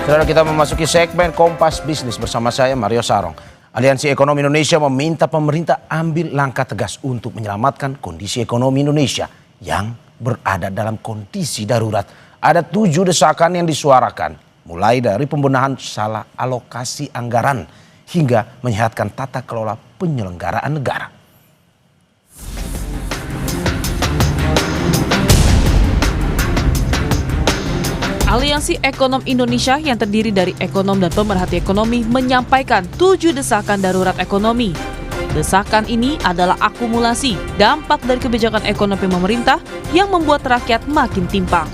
Saudara, kita memasuki segmen Kompas Bisnis bersama saya Mario Sarong. Aliansi Ekonomi Indonesia meminta pemerintah ambil langkah tegas untuk menyelamatkan kondisi ekonomi Indonesia yang berada dalam kondisi darurat. Ada 7 desakan yang disuarakan, mulai dari pembenahan salah alokasi anggaran hingga menyehatkan tata kelola penyelenggaraan negara. Aliansi Ekonom Indonesia yang terdiri dari ekonom dan pemerhati ekonomi menyampaikan 7 desakan darurat ekonomi. Desakan ini adalah akumulasi dampak dari kebijakan ekonomi pemerintah yang membuat rakyat makin timpang.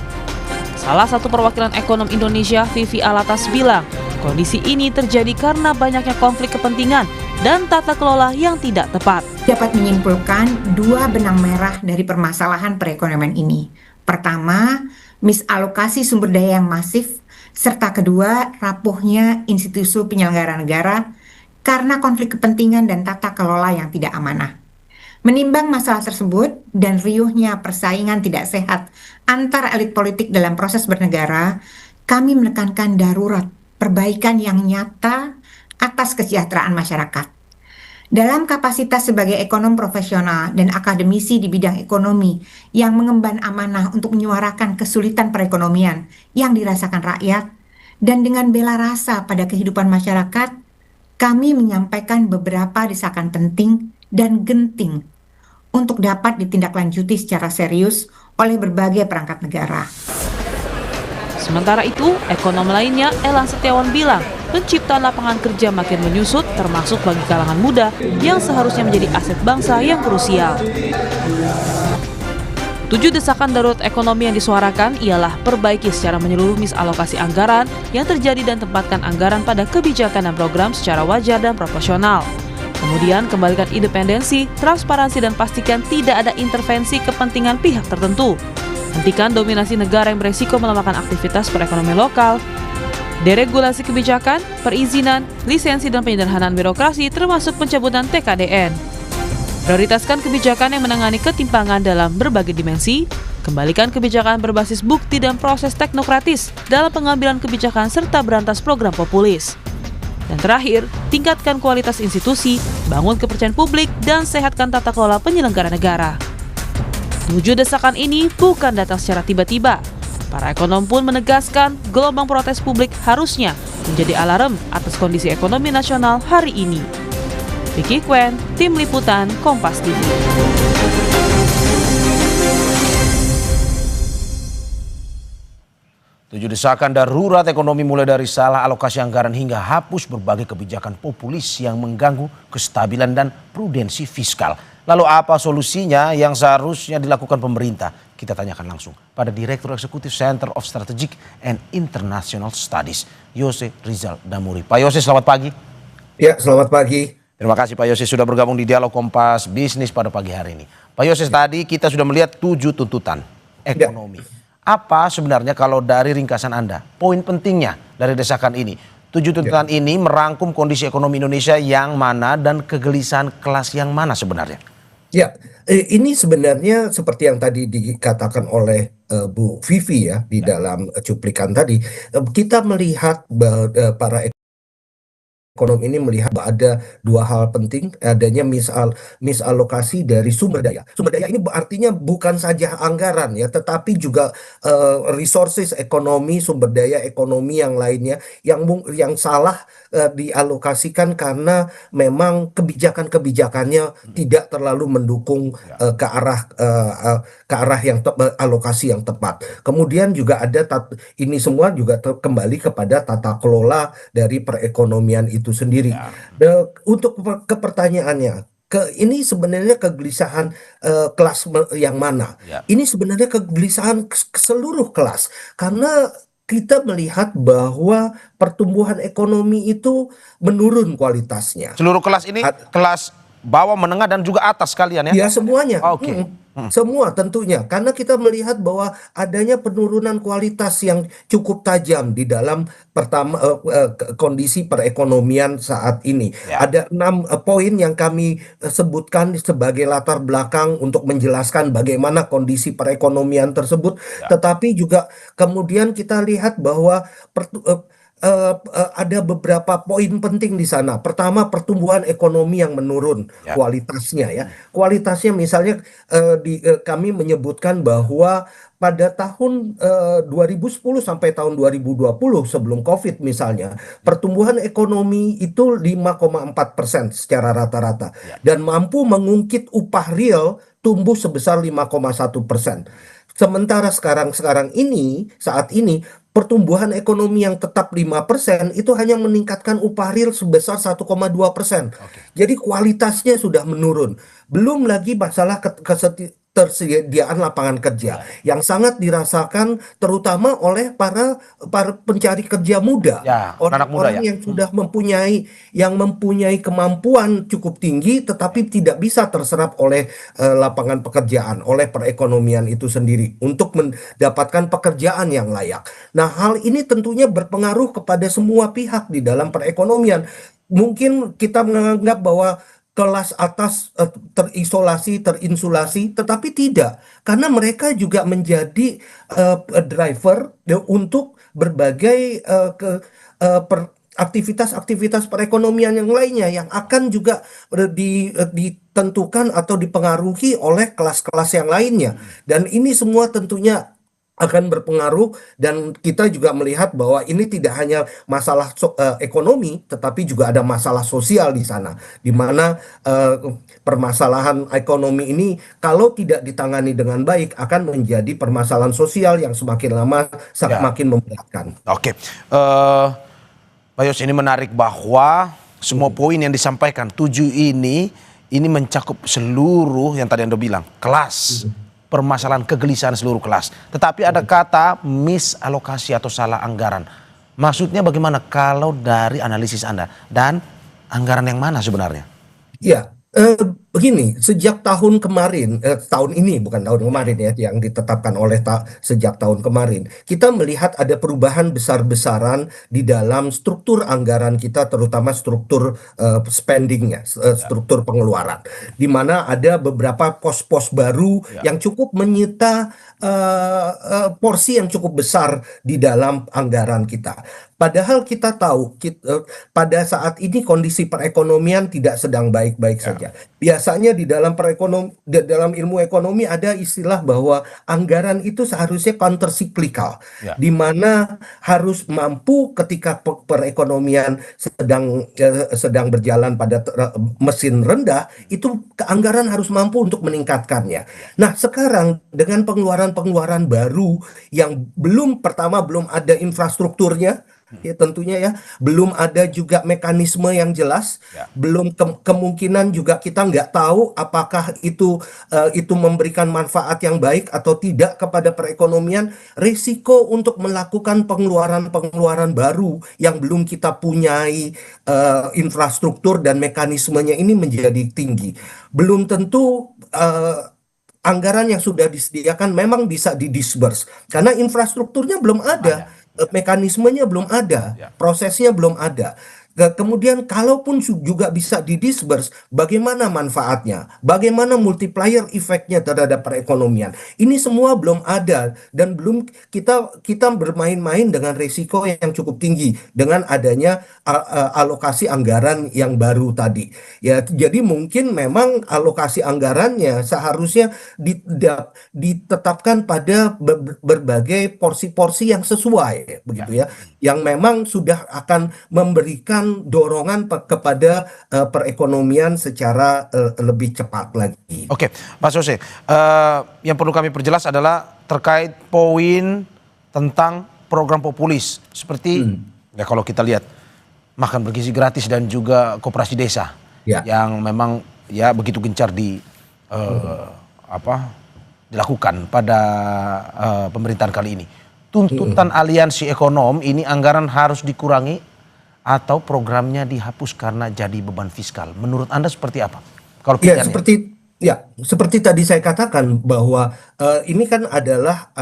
Salah satu perwakilan ekonom Indonesia, Vivi Alatas, bilang kondisi ini terjadi karena banyaknya konflik kepentingan dan tata kelola yang tidak tepat. Dapat menyimpulkan 2 benang merah dari permasalahan perekonomian ini. Pertama, misalokasi sumber daya yang masif, serta kedua, rapuhnya institusi penyelenggara negara karena konflik kepentingan dan tata kelola yang tidak amanah. Menimbang masalah tersebut dan riuhnya persaingan tidak sehat antar elit politik dalam proses bernegara, kami menekankan darurat perbaikan yang nyata atas kesejahteraan masyarakat. Dalam kapasitas sebagai ekonom profesional dan akademisi di bidang ekonomi yang mengemban amanah untuk menyuarakan kesulitan perekonomian yang dirasakan rakyat, dan dengan bela rasa pada kehidupan masyarakat, kami menyampaikan beberapa desakan penting dan genting untuk dapat ditindaklanjuti secara serius oleh berbagai perangkat negara. Sementara itu, ekonom lainnya, Elang Setiawan, bilang penciptaan lapangan kerja makin menyusut termasuk bagi kalangan muda yang seharusnya menjadi aset bangsa yang krusial. 7 desakan darurat ekonomi yang disuarakan ialah perbaiki secara menyeluruh misalokasi anggaran yang terjadi dan tempatkan anggaran pada kebijakan dan program secara wajar dan proporsional. Kemudian kembalikan independensi, transparansi dan pastikan tidak ada intervensi kepentingan pihak tertentu. Hentikan dominasi negara yang beresiko melemahkan aktivitas perekonomian lokal. Deregulasi kebijakan, perizinan, lisensi dan penyederhanaan birokrasi termasuk pencabutan TKDN. Prioritaskan kebijakan yang menangani ketimpangan dalam berbagai dimensi. Kembalikan kebijakan berbasis bukti dan proses teknokratis dalam pengambilan kebijakan serta berantas program populis. Dan terakhir, tingkatkan kualitas institusi, bangun kepercayaan publik, dan sehatkan tata kelola penyelenggara negara. 7 desakan ini bukan datang secara tiba-tiba. Para ekonom pun menegaskan gelombang protes publik harusnya menjadi alarm atas kondisi ekonomi nasional hari ini. Vicky Kwen, Tim Liputan, Kompas TV. Tujuh desakan darurat ekonomi mulai dari salah alokasi anggaran hingga hapus berbagai kebijakan populis yang mengganggu kestabilan dan prudensi fiskal. Lalu apa solusinya yang seharusnya dilakukan pemerintah? Kita tanyakan langsung pada Direktur Eksekutif Center of Strategic and International Studies, Yose Rizal Damuri. Pak Yose, selamat pagi. Ya, selamat pagi. Terima kasih Pak Yose sudah bergabung di Dialog Kompas Bisnis pada pagi hari ini. Pak Yose, tadi kita sudah melihat 7 tuntutan ekonomi. Apa sebenarnya kalau dari ringkasan Anda, poin pentingnya dari desakan ini? 7 tuntutan ini merangkum kondisi ekonomi Indonesia yang mana dan kegelisahan kelas yang mana sebenarnya? Ya, ini sebenarnya seperti yang tadi dikatakan oleh Bu Vivi ya di dalam cuplikan tadi, kita melihat para ekonom ini melihat bahwa ada 2 hal penting, adanya misalokasi dari sumber daya. Sumber daya ini artinya bukan saja anggaran ya, tetapi juga resources ekonomi, sumber daya ekonomi yang lainnya yang salah dialokasikan karena memang kebijakannya tidak terlalu mendukung ke arah yang alokasi yang tepat. Kemudian juga ada ini semua juga kembali kepada tata kelola dari perekonomian itu sendiri. Untuk ke pertanyaannya, ini sebenarnya kegelisahan kelas yang mana? Ini sebenarnya kegelisahan seluruh kelas karena kita melihat bahwa pertumbuhan ekonomi itu menurun kualitasnya. Seluruh kelas ini kelas bawah, menengah dan juga atas sekalian ya? Ya, semuanya. Oke. Semua tentunya, karena kita melihat bahwa adanya penurunan kualitas yang cukup tajam di dalam kondisi perekonomian saat ini. Ada 6 poin yang kami sebutkan sebagai latar belakang untuk menjelaskan bagaimana kondisi perekonomian tersebut. Tetapi juga kemudian kita lihat bahwa ada beberapa poin penting di sana. Pertama, pertumbuhan ekonomi yang menurun Ya. kualitasnya ya. Kualitasnya misalnya kami menyebutkan bahwa pada tahun 2010 sampai tahun 2020 sebelum COVID misalnya, pertumbuhan ekonomi itu 5,4% secara rata-rata Ya. dan mampu mengungkit upah real tumbuh sebesar 5,1%. Sementara saat ini pertumbuhan ekonomi yang tetap 5% itu hanya meningkatkan upah real sebesar 1,2%. Oke. Jadi kualitasnya sudah menurun. Belum lagi masalah ketersediaan lapangan kerja yang sangat dirasakan terutama oleh para pencari kerja muda. Ya, anak muda Orang-orang ya. yang sudah mempunyai kemampuan cukup tinggi tetapi tidak bisa terserap oleh lapangan pekerjaan, oleh perekonomian itu sendiri untuk mendapatkan pekerjaan yang layak. Nah, hal ini tentunya berpengaruh kepada semua pihak di dalam perekonomian. Mungkin kita menganggap bahwa kelas atas terinsulasi, tetapi tidak, karena mereka juga menjadi driver untuk berbagai aktivitas-aktivitas perekonomian yang lainnya yang akan juga ditentukan atau dipengaruhi oleh kelas-kelas yang lainnya. Dan ini semua tentunya akan berpengaruh dan kita juga melihat bahwa ini tidak hanya masalah ekonomi tetapi juga ada masalah sosial di sana di mana permasalahan ekonomi ini kalau tidak ditangani dengan baik akan menjadi permasalahan sosial yang semakin lama Ya. semakin memberatkan. Oke. Pak Yos, ini menarik bahwa semua poin yang disampaikan 7 ini mencakup seluruh yang tadi Anda bilang, kelas, permasalahan kegelisahan seluruh kelas. Tetapi ada kata misalokasi atau salah anggaran. Maksudnya bagaimana kalau dari analisis Anda? Dan anggaran yang mana sebenarnya? Ya, begini, sejak tahun kemarin, tahun ini bukan tahun kemarin ya, yang ditetapkan oleh sejak tahun kemarin, kita melihat ada perubahan besar-besaran di dalam struktur anggaran kita, terutama struktur spendingnya, struktur pengeluaran, di mana ada beberapa pos-pos baru yang cukup menyita porsi yang cukup besar di dalam anggaran kita. Padahal kita tahu pada saat ini kondisi perekonomian tidak sedang baik-baik saja. Biasanya di dalam dalam ilmu ekonomi ada istilah bahwa anggaran itu seharusnya countercyclical, di mana harus mampu ketika perekonomian sedang berjalan pada mesin rendah, itu anggaran harus mampu untuk meningkatkannya. Nah, sekarang dengan pengeluaran-pengeluaran baru yang belum ada infrastrukturnya, ya tentunya ya, belum ada juga mekanisme yang jelas, belum kemungkinan juga kita nggak tahu apakah itu memberikan manfaat yang baik atau tidak kepada perekonomian. Risiko untuk melakukan pengeluaran-pengeluaran baru yang belum kita punyai infrastruktur dan mekanismenya ini menjadi tinggi. Belum tentu anggaran yang sudah disediakan memang bisa didisburse karena infrastrukturnya belum ada. Mekanismenya belum ada, prosesnya belum ada. Kemudian kalaupun juga bisa didisburse, bagaimana manfaatnya? Bagaimana multiplier efeknya terhadap perekonomian? Ini semua belum ada dan belum kita bermain-main dengan risiko yang cukup tinggi dengan adanya alokasi anggaran yang baru tadi. Ya, jadi mungkin memang alokasi anggarannya seharusnya ditetapkan pada berbagai porsi-porsi yang sesuai, begitu ya, yang memang sudah akan memberikan dorongan kepada perekonomian secara lebih cepat lagi. Oke, Mas Jose, yang perlu kami perjelas adalah terkait poin tentang program populis seperti ya kalau kita lihat makan bergizi gratis dan juga koperasi desa yang memang ya begitu gencar dilakukan pada pemerintahan kali ini. Tuntutan aliansi ekonom ini anggaran harus dikurangi atau programnya dihapus karena jadi beban fiskal. Menurut Anda seperti apa? Kalau seperti tadi saya katakan bahwa ini kan adalah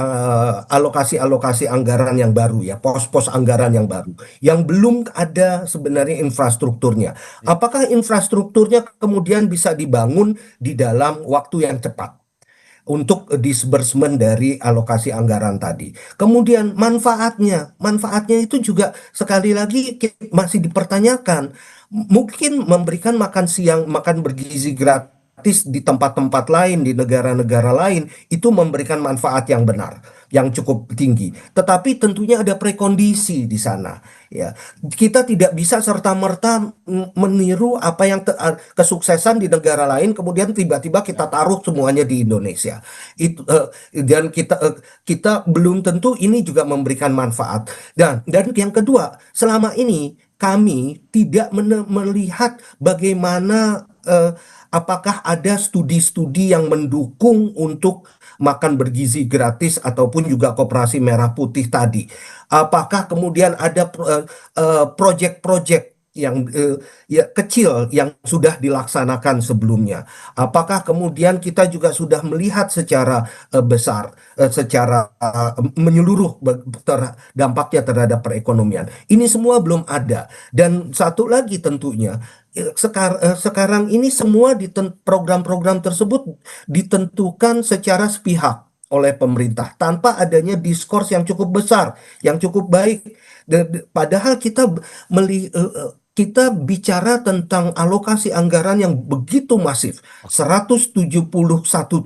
alokasi-alokasi anggaran yang baru ya, pos-pos anggaran yang baru yang belum ada sebenarnya infrastrukturnya. Apakah infrastrukturnya kemudian bisa dibangun di dalam waktu yang cepat? untuk disbursement dari alokasi anggaran tadi. Kemudian manfaatnya itu juga sekali lagi masih dipertanyakan. Mungkin memberikan makan siang, makan bergizi gratis di tempat-tempat lain, di negara-negara lain, itu memberikan manfaat yang benar, yang cukup tinggi. Tetapi tentunya ada prekondisi di sana. Ya, kita tidak bisa serta-merta meniru apa yang kesuksesan di negara lain, kemudian tiba-tiba kita taruh semuanya di Indonesia. Dan kita belum tentu ini juga memberikan manfaat. Dan yang kedua, selama ini kami tidak melihat bagaimana apakah ada studi-studi yang mendukung untuk makan bergizi gratis ataupun juga koperasi merah putih tadi. Apakah kemudian ada proyek-proyek yang ya kecil yang sudah dilaksanakan sebelumnya? Apakah kemudian kita juga sudah melihat secara besar, secara menyeluruh dampaknya terhadap perekonomian? Ini semua belum ada. Dan satu lagi tentunya sekarang ini semua program-program tersebut ditentukan secara sepihak oleh pemerintah tanpa adanya diskurs yang cukup besar, yang cukup baik. Padahal kita bicara tentang alokasi anggaran yang begitu masif, 171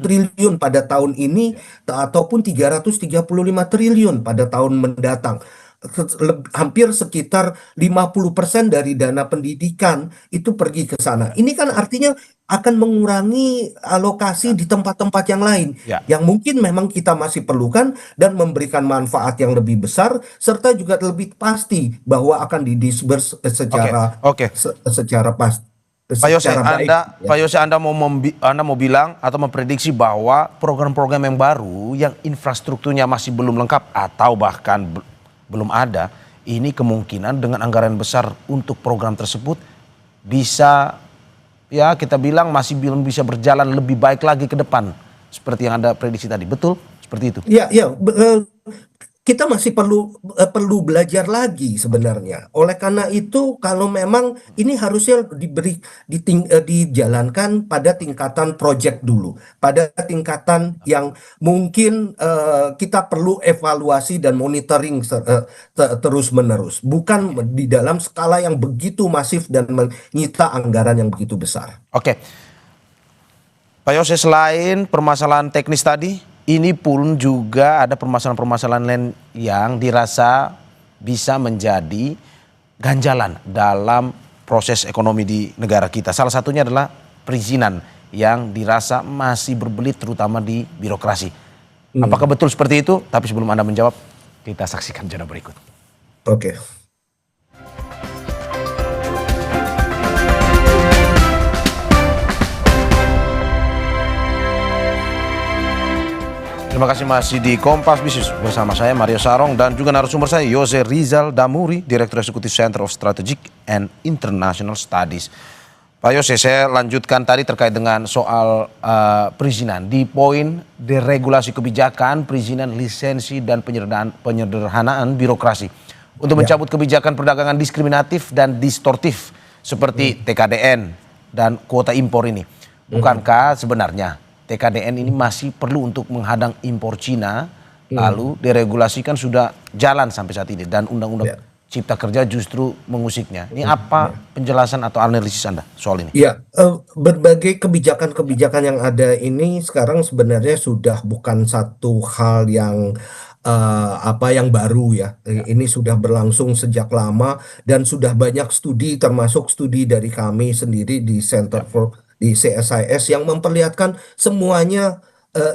triliun pada tahun ini ataupun 335 triliun pada tahun mendatang. Hampir sekitar 50% dari dana pendidikan itu pergi ke sana. Ini kan artinya akan mengurangi alokasi di tempat-tempat yang lain Ya. yang mungkin memang kita masih perlukan dan memberikan manfaat yang lebih besar serta juga lebih pasti bahwa akan didisburse secara Oke. secara pasti. Pak Yose, Secara baik, Anda, ya. Pak Yose, Anda mau bilang atau memprediksi bahwa program-program yang baru yang infrastrukturnya masih belum lengkap atau bahkan belum ada, ini kemungkinan dengan anggaran besar untuk program tersebut bisa, ya kita bilang masih belum bisa berjalan lebih baik lagi ke depan seperti yang Anda prediksi tadi. Betul? Seperti itu? Ya, kita masih perlu belajar lagi sebenarnya. Oleh karena itu, kalau memang ini harusnya dijalankan pada tingkatan project dulu, pada tingkatan yang mungkin kita perlu evaluasi dan monitoring terus-menerus, bukan di dalam skala yang begitu masif dan menyita anggaran yang begitu besar. Oke. Pak Yose, selain permasalahan teknis tadi, ini pun juga ada permasalahan-permasalahan lain yang dirasa bisa menjadi ganjalan dalam proses ekonomi di negara kita. Salah satunya adalah perizinan yang dirasa masih berbelit terutama di birokrasi. Apakah betul seperti itu? Tapi sebelum Anda menjawab, kita saksikan jeda berikut. Oke. Terima kasih masih di Kompas Bisnis bersama saya Mario Sarong dan juga narasumber saya Yose Rizal Damuri, Direktur Eksekutif Center of Strategic and International Studies. Pak Yose, saya lanjutkan tadi terkait dengan soal perizinan. Di poin deregulasi kebijakan, perizinan, lisensi, dan penyederhanaan birokrasi. Untuk mencabut kebijakan perdagangan diskriminatif dan distortif seperti TKDN dan kuota impor ini. Bukankah sebenarnya TKDN ini masih perlu untuk menghadang impor Cina, lalu deregulasikan sudah jalan sampai saat ini dan Undang-Undang Cipta Kerja justru mengusiknya. Ini apa penjelasan atau analisis Anda soal ini? Ya, berbagai kebijakan-kebijakan yang ada ini sekarang sebenarnya sudah bukan satu hal yang yang baru ya. Ini sudah berlangsung sejak lama dan sudah banyak studi, termasuk studi dari kami sendiri di di CSIS yang memperlihatkan semuanya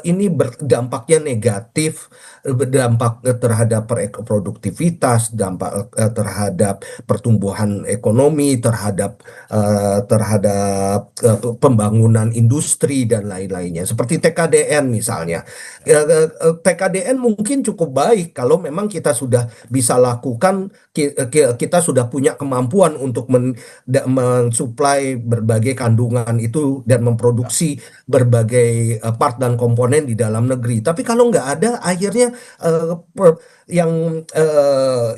ini berdampaknya negatif, berdampak terhadap produktivitas, dampak terhadap pertumbuhan ekonomi, terhadap pembangunan industri dan lain-lainnya. Seperti TKDN misalnya. TKDN mungkin cukup baik kalau memang kita sudah bisa lakukan, kita sudah punya kemampuan untuk mensuplai berbagai kandungan itu dan memproduksi berbagai part dan komponen di dalam negeri. Tapi kalau nggak ada, akhirnya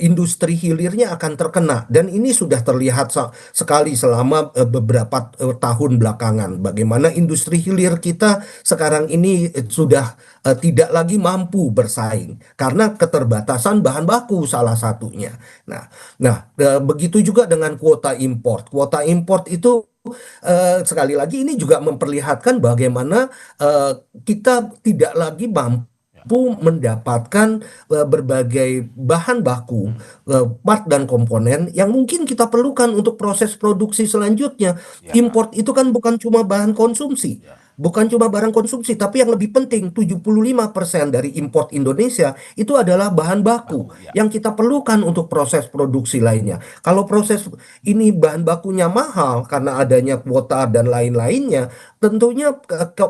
industri hilirnya akan terkena. Dan ini sudah terlihat sekali selama beberapa tahun belakangan. Bagaimana industri hilir kita sekarang ini sudah tidak lagi mampu bersaing karena keterbatasan bahan baku salah satunya. Begitu juga dengan kuota import. Kuota import itu sekali lagi ini juga memperlihatkan bagaimana kita tidak lagi mampu mendapatkan berbagai bahan baku, part dan komponen yang mungkin kita perlukan untuk proses produksi selanjutnya. Import itu kan bukan cuma bahan konsumsi. Bukan cuma barang konsumsi, tapi yang lebih penting 75% dari import Indonesia itu adalah bahan baku yang kita perlukan untuk proses produksi lainnya. Kalau proses ini bahan bakunya mahal karena adanya kuota dan lain-lainnya, tentunya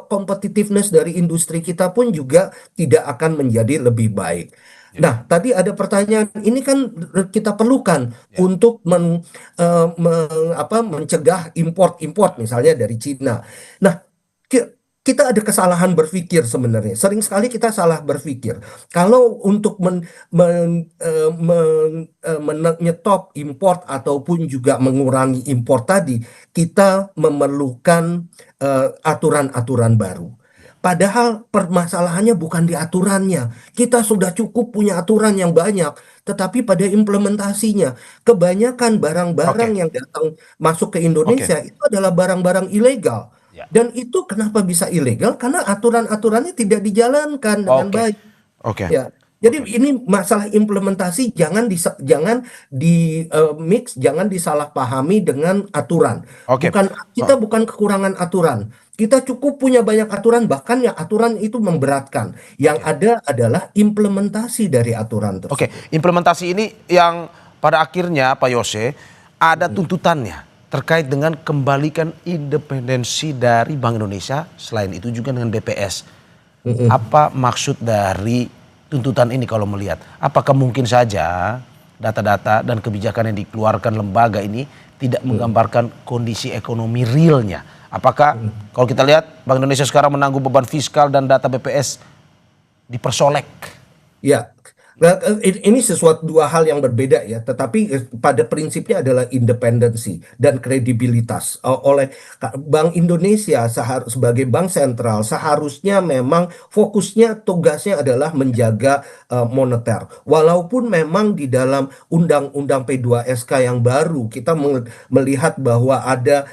competitiveness dari industri kita pun juga tidak akan menjadi lebih baik. Nah, tadi ada pertanyaan, ini kan kita perlukan untuk mencegah import misalnya dari Cina. Nah, kita ada kesalahan berpikir sebenarnya. Sering sekali kita salah berpikir. Kalau untuk menyetop import ataupun juga mengurangi import tadi, kita memerlukan aturan-aturan baru. Padahal permasalahannya bukan di aturannya. Kita sudah cukup punya aturan yang banyak, tetapi pada implementasinya, kebanyakan barang-barang yang datang masuk ke Indonesia itu adalah barang-barang ilegal. Dan itu kenapa bisa ilegal? Karena aturan-aturannya tidak dijalankan dengan baik. Ya. Jadi ini masalah implementasi jangan di mix, jangan disalahpahami dengan aturan. Kita bukan kekurangan aturan. Kita cukup punya banyak aturan, bahkan yang aturan itu memberatkan. Yang ada adalah implementasi dari aturan tersebut. Implementasi ini yang pada akhirnya Pak Yose ada tuntutannya terkait dengan kembalikan independensi dari Bank Indonesia, selain itu juga dengan BPS. Apa maksud dari tuntutan ini kalau melihat? Apakah mungkin saja data-data dan kebijakan yang dikeluarkan lembaga ini tidak menggambarkan kondisi ekonomi realnya? Apakah kalau kita lihat Bank Indonesia sekarang menanggung beban fiskal dan data BPS dipersolek? Ya. Nah, ini sesuatu dua hal yang berbeda ya, tetapi pada prinsipnya adalah independensi dan kredibilitas. Oleh Bank Indonesia sebagai bank sentral seharusnya memang fokusnya, tugasnya adalah menjaga moneter. Walaupun memang di dalam Undang-Undang P2SK yang baru kita melihat bahwa ada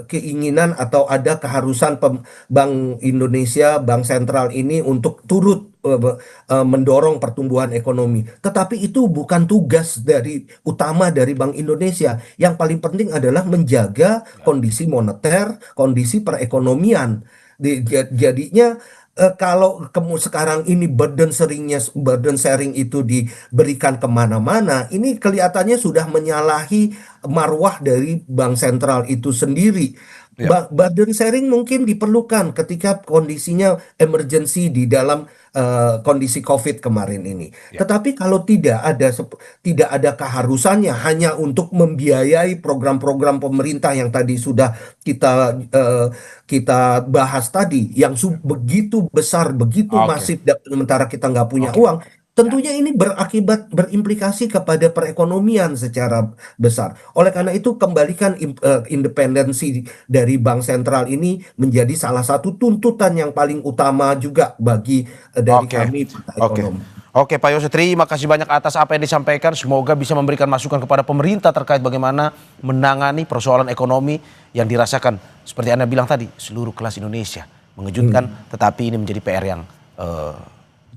keinginan atau ada keharusan Bank Indonesia, bank sentral ini untuk turut mendorong pertumbuhan ekonomi. Tetapi itu bukan tugas utama dari Bank Indonesia. Yang paling penting adalah menjaga kondisi moneter, kondisi perekonomian. Jadinya kalau sekarang ini burden sharing itu diberikan kemana-mana, ini kelihatannya sudah menyalahi marwah dari bank sentral itu sendiri. Burden sharing mungkin diperlukan ketika kondisinya emergency di dalam kondisi COVID kemarin ini. Tetapi kalau tidak ada keharusannya hanya untuk membiayai program-program pemerintah yang tadi sudah kita bahas tadi, yang begitu besar, begitu masif, sementara kita nggak punya uang. Tentunya ini berimplikasi kepada perekonomian secara besar. Oleh karena itu, kembalikan independensi dari bank sentral ini menjadi salah satu tuntutan yang paling utama juga bagi dari kami ekonomi. Oke Pak Yose, terima kasih banyak atas apa yang disampaikan. Semoga bisa memberikan masukan kepada pemerintah terkait bagaimana menangani persoalan ekonomi yang dirasakan seperti Anda bilang tadi, seluruh kelas Indonesia. Mengejutkan, tetapi ini menjadi PR yang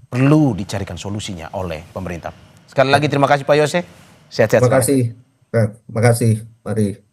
perlu dicarikan solusinya oleh pemerintah. Sekali lagi terima kasih Pak Yose. Sehat-sehat. Terima kasih. Mari.